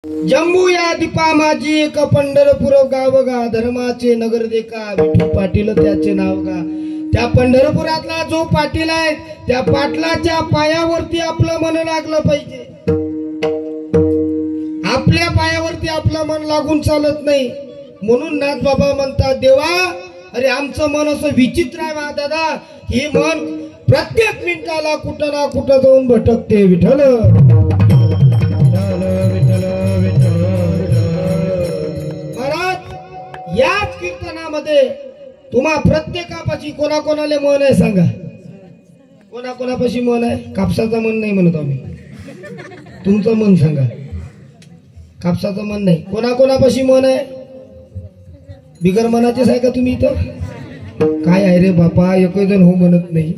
जम्मू या दीपा माझी एक पंढरपूर गाव गा, धर्माचे नगर देखा, विठू पाटील त्याचे नाव गा। त्या पंढरपुरातला जो पाटील आहे त्या पाटलाच्या पायावरती आपलं मन लागलं पाहिजे। आपल्या पायावरती आपलं मन लागून चालत नाही। म्हणून नाथ बाबा म्हणतात, देवा अरे आमचं मन असं विचित्र आहे वा दादा, हे मन प्रत्येक मिनिटाला कुठं ना कुठं जाऊन भटकते। विठ्ठल महाराज याच कीर्तनामध्ये तुम्हा प्रत्येकापाशी कोणाकोणाले मन आहे सांगा? कोणाकोणापाशी मन आहे? कापसाचं मन नाही म्हणत आम्ही, तुमचं मन सांगा। कापसाचं मन नाही, कोणाकोणापाशी मन आहे? बिगर मनाचेच आहे का तुम्ही इथं? काय आहे रे बापा, एकही जण हो म्हणत नाही।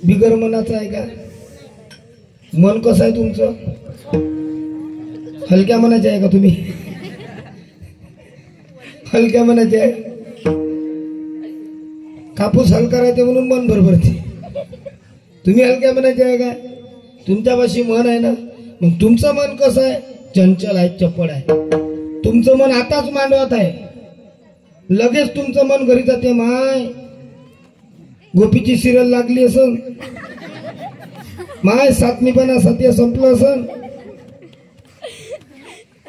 बिगर मनाचं आहे का? मन कसं आहे तुमचं? हलक्या मनाचे आहे का तुम्ही? हलक्या मनाचे आहे। कापूस हलका राहते म्हणून मन बरोबर ते। तुम्ही हलक्या मनाचे आहे का? तुमच्यापाशी मन आहे ना, मग तुमचं मन कसं आहे? चंचल आहे, चपळ आहे। तुमचं मन आताच मांडवत आहे, लगेच तुमचं मन घरी जाते। माय गोपीची सिरियल लागली असन, माय सातमीपणा सत्य संपलं असन,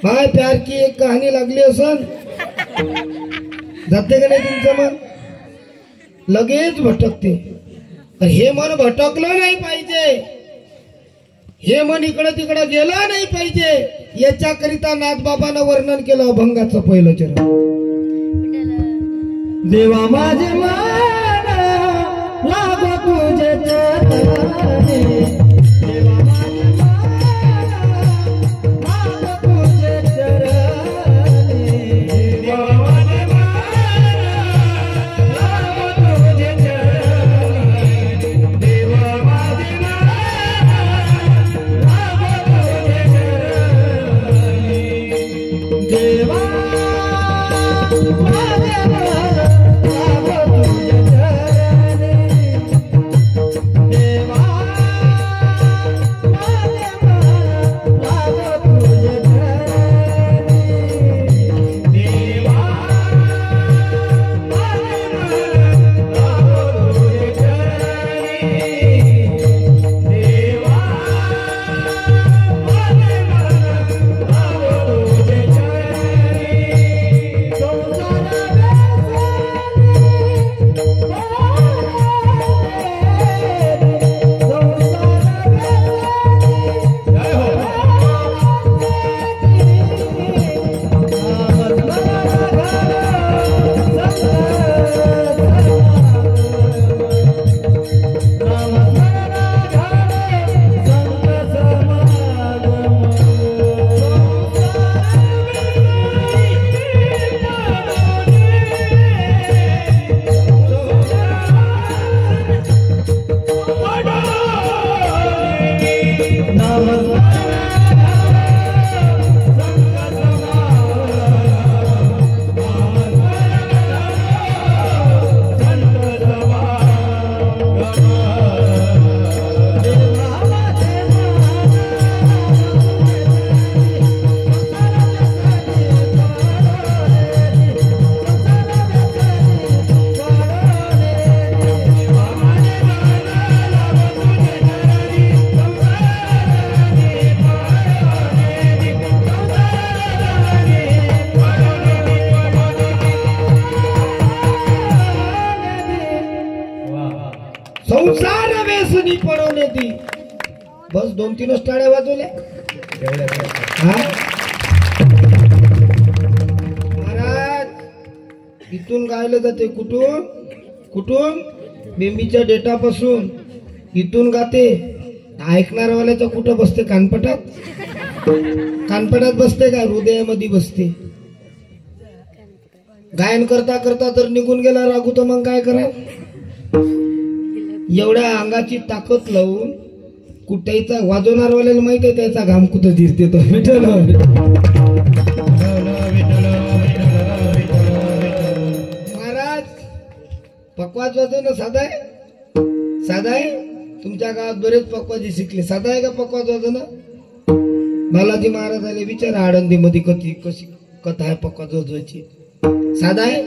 माय प्यार की एक कहाणी लागली असन, जाते का नाही तुमचं मन? लगेच भटकते। हे मन भटकलं नाही पाहिजे, हे मन इकडे तिकडे गेलं नाही पाहिजे। याच्याकरिता नाथबाबांना वर्णन केलं अभंगाचं पहिलं चरण। देवा माझे मन लागो तुझे चरणी, देवा माझे मन लागो तुझे चरणी, देवा माझे मन लागो तुझे चरणी, देवा माझे मन लागो तुझे चरणी, देवा माझे मन संसार वेसनी पडवणे ती। बस 2-3 टाळ्या वाजवल्या। महाराज इथून गायलं जाते कुठून कुठून? बेंबीच्या डेटापासून इथून गाते। ऐकणारवाल्याचं कुठं बसते? कानपटात? कानपटात बसते का हृदयामध्ये बसते? गायन करता करता जर निघून गेला रागू तर मग काय करा? एवढ्या अंगाची ताकद लावून कुठेचा वाजवणारवाल्याला माहित आहे त्याचा घाम कुठं जिरते तो। विठ्ठल महाराज पकवाज वाजवणं साधा आहे? साधा आहे? तुमच्या गावात बरेच पकवाजी शिकले, साधा आहे का पकवाज वाजवणं? बालाजी महाराजाले विचार आळंदी मध्ये कशी कथा आहे पक्का जोजवायची साधा आहे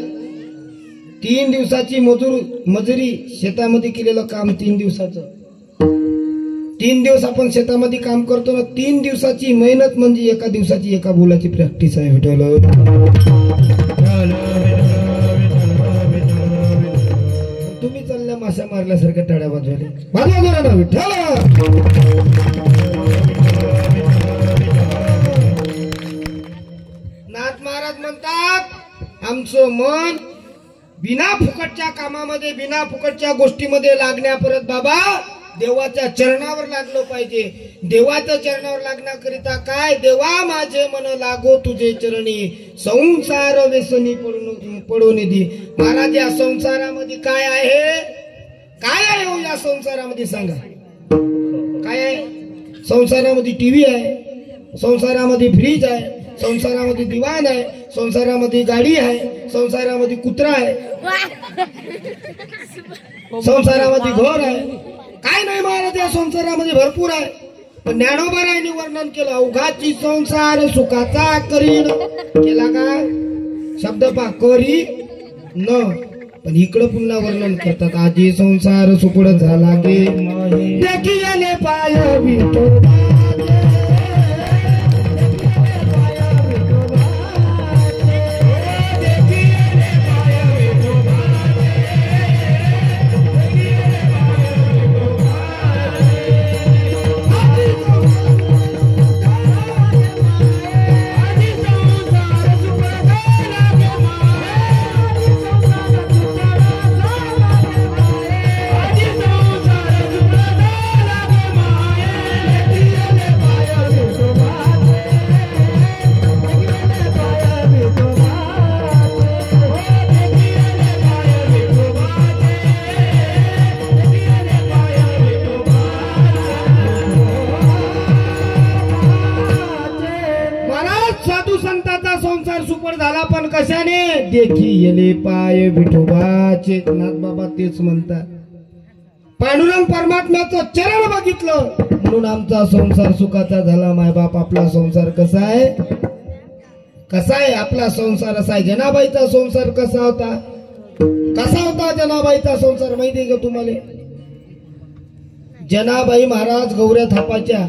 3 दिवसाची मजुरी शेतामध्ये केलेलं काम 3 दिवसाचं 3 दिवस आपण शेतामध्ये काम करतो ना 3 दिवसाची मेहनत म्हणजे एका दिवसाची एका बोलाची प्रॅक्टिस आहे विठ्ठल तुम्ही चालल्या माशा मारल्यासारख्या टाळ्या वाजवल्या विठ्ठल नाथ महाराज म्हणतात आमचं मन बिना फुकटच्या कामामध्ये बिना फुकटच्या गोष्टीमध्ये लागण्यापर्यंत बाबा देवाच्या चरणावर लागलो पाहिजे देवाच्या चरणावर लागण्याकरिता काय देवा माझे मन लागो तुझे चरणी संसार व्यसनी पडून दे महाराज या संसारामध्ये काय आहे हो या संसारामध्ये सांगा काय आहे संसारामध्ये टीव्ही आहे संसारामध्ये फ्रीज आहे संसारामध्ये दिवाण आहे संसारामध्ये गाडी आहे संसारामध्ये कुत्रा आहे संसारामध्ये घर आहे काय नाही महाराज या संसारामध्ये भरपूर आहे पण ज्ञानोबारायांनी वर्णन केलं अवघाची संसार सुखाचा करीन केला का शब्द पा करी न पण इकडं पुन्हा वर्णन करतात आजी संसार सुपड झाला गे देखिले पाय विठोबा कशाने देखी येले पाय विठोबाचे नाथ बाबा तेच म्हणतात पांडुरंग परमात्म्याचं चरण बघितलं म्हणून आमचा संसार सुखाचा झाला मायबाप आपला संसार कसा आहे आपला संसार असा आहे जनाबाईचा संसार कसा होता जनाबाईचा संसार माहिती आहे का तुम्हाला जनाबाई महाराज गौऱ्या थापाच्या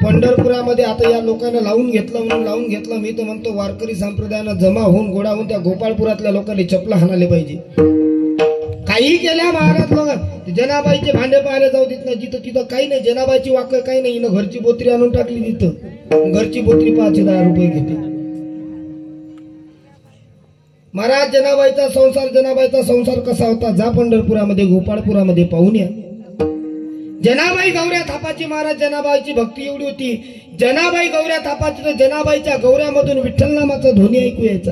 पंढरपुरामध्ये आता या लोकांना लावून घेतलं मी तर म्हणतो वारकरी संप्रदायानं जमा होऊन गोळा होऊन त्या गोपाळपुरातल्या लोकांनी चपला हाणाले पाहिजे काही केल्या महाराज लोक जनाबाईचे भांडे पाहायला जाऊ देत नाही जिथं तिथं काही नाही जनाबाईची वाक्य काही नाही घरची बोत्री आणून टाकली तिथं घरची बोत्री 5-10 रुपये घेते महाराज जनाबाईचा संसार कसा होता जा पंढरपुरामध्ये गोपाळपुरामध्ये पाहून या जनाबाई गौऱ्या थापाची महाराज जनाबाईची भक्ती एवढी होती जनाबाई गौऱ्या थापाची तर जनाबाईच्या गौऱ्यामधून विठ्ठल नामाचा ध्वनी ऐकू यायचा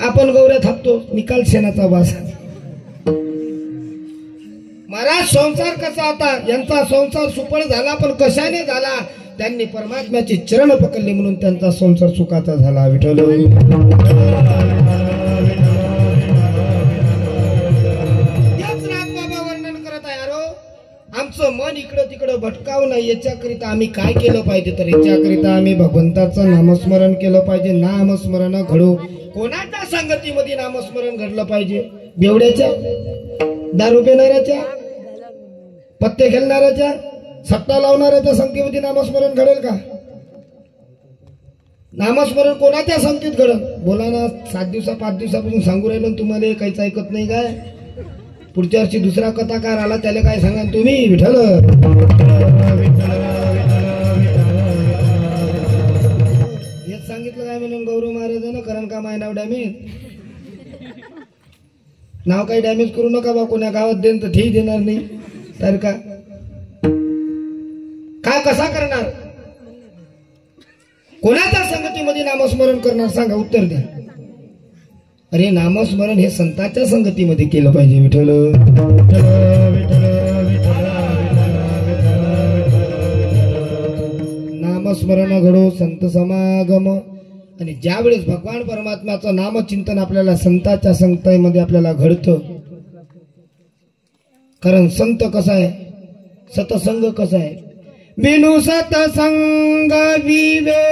आपण गौऱ्या थापतो निकाल शेणाचा वास महाराज संसार कसा होता यांचा संसार सुफळ झाला पण कशाने झाला त्यांनी परमात्म्याचे चरण पकडले म्हणून त्यांचा संसार सुखाचा झाला विठ्ठल आमचं मन इकडं तिकडं भटकावं नाही याच्याकरिता आम्ही काय केलं पाहिजे तर याच्याकरिता आम्ही भगवंताचं नामस्मरण केलं पाहिजे नामस्मरण घडू कोणाच्या संगतीमध्ये नामस्मरण घडलं पाहिजे बेवड्याच्या दारू पिणाऱ्याच्या पत्ते खेळणाऱ्याच्या सट्टा लावणाऱ्याच्या संगतीमध्ये नामस्मरण घडेल का नामस्मरण कोणाच्या संगतीत घडल बोला ना 5 दिवसापासून सांगू राहिलो तुम्हाला काहीच ऐकत नाही काय पुढच्या वर्षी दुसरा कथाकार आला त्याला काय सांगा तुम्ही विठ्ठल हेच सांगितलं काय म्हणून गौरव महाराजांना कारण का माय नाव डॅमेज नाव काही डॅमेज करू नका बा कोण्या गावात देईन तर ठीक देणार नाही तर का काय कसा करणार कोणाच्या संगतीमध्ये नामस्मरण करणार सांगा उत्तर द्या अरे नामस्मरण हे संतांच्या संगतीमध्ये केलं पाहिजे विठ्ठल नामस्मरण घडो संत समागम आणि ज्यावेळेस भगवान परमात्म्याचं नामचिंतन आपल्याला संतांच्या संगतीमध्ये आपल्याला घडतं कारण संत कसा आहे सतसंग कसा आहे बिनु सतसंग विवेक